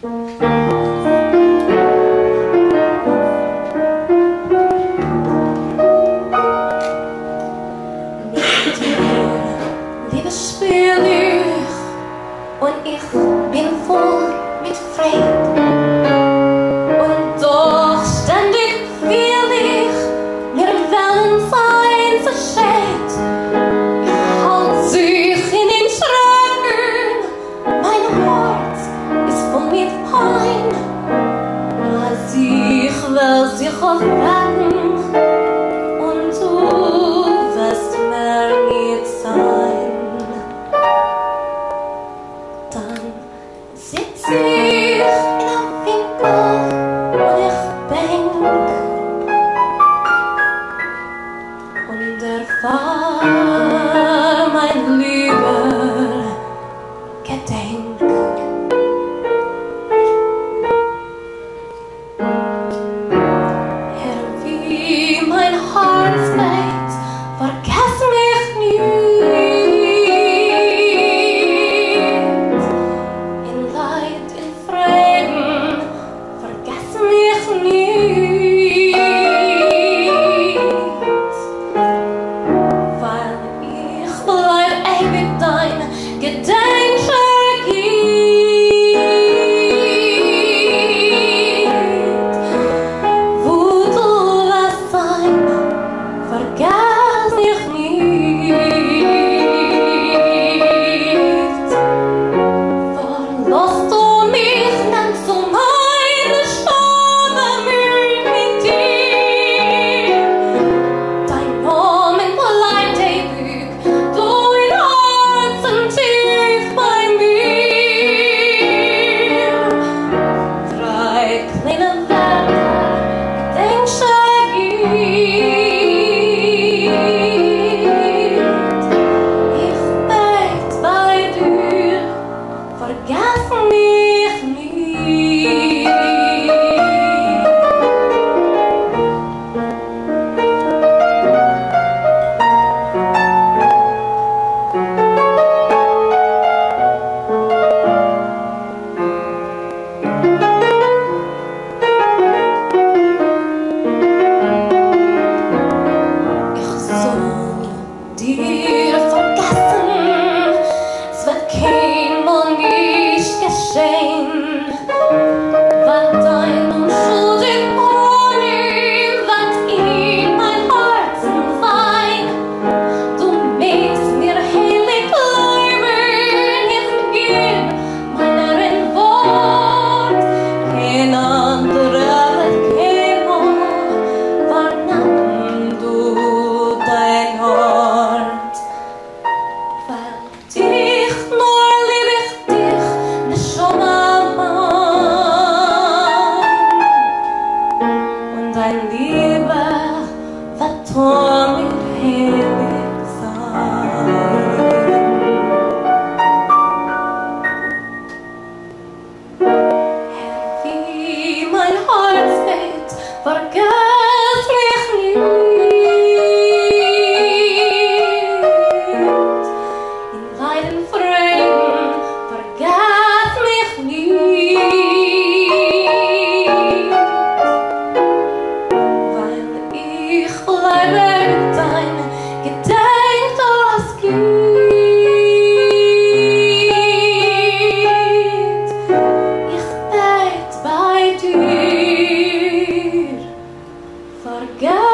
Liebe spür ich und ich bin voll mit Freude. Und doch ständig will ich mir Wellen sein versteht. Ich halt sich in den Schrecken, mein Herz ist voll mit Pein. Als ich will sich aufwecken und du wirst mir nicht sein. Dann sitz ich in einem Winkel und ich denk und erfahr mein lieber Gedenk. Herr, wie mein Herz weht, vergess mich nie. In Leid, in Frieden, vergess mich nie. Weil ich bleib ewig dein Gedenkstück. Wo du wirst sein, vergess mich nicht. Verlass du mich, nennst du meine Stunde mit dir. Dein Name bleibt ewig, du in Herzen tief bei mir. Drei kleine Wörter, Gedenkstück ich bete bei dir, vergess mich nie. Ich soll dir vergessen, es wird keinmal nicht geschehen, weil dein unschuldig Pony wird in mein Herzen sein. Du magst mir heilig bleiben, ich geb meiner Wort, kein anderer wird keinmal vernahmen du dein Hort. Weil dich nur lieb ich dich, Neshama Mann. Und dein Liebe wird vor mir heilig sein. Herr, wie mein Herz weht, vergess mich nicht. In Leiden, Frieden, vergess mich nicht. Weil ich bleibe dein Gedenk, das gibt. Ich bete bei dir, vergess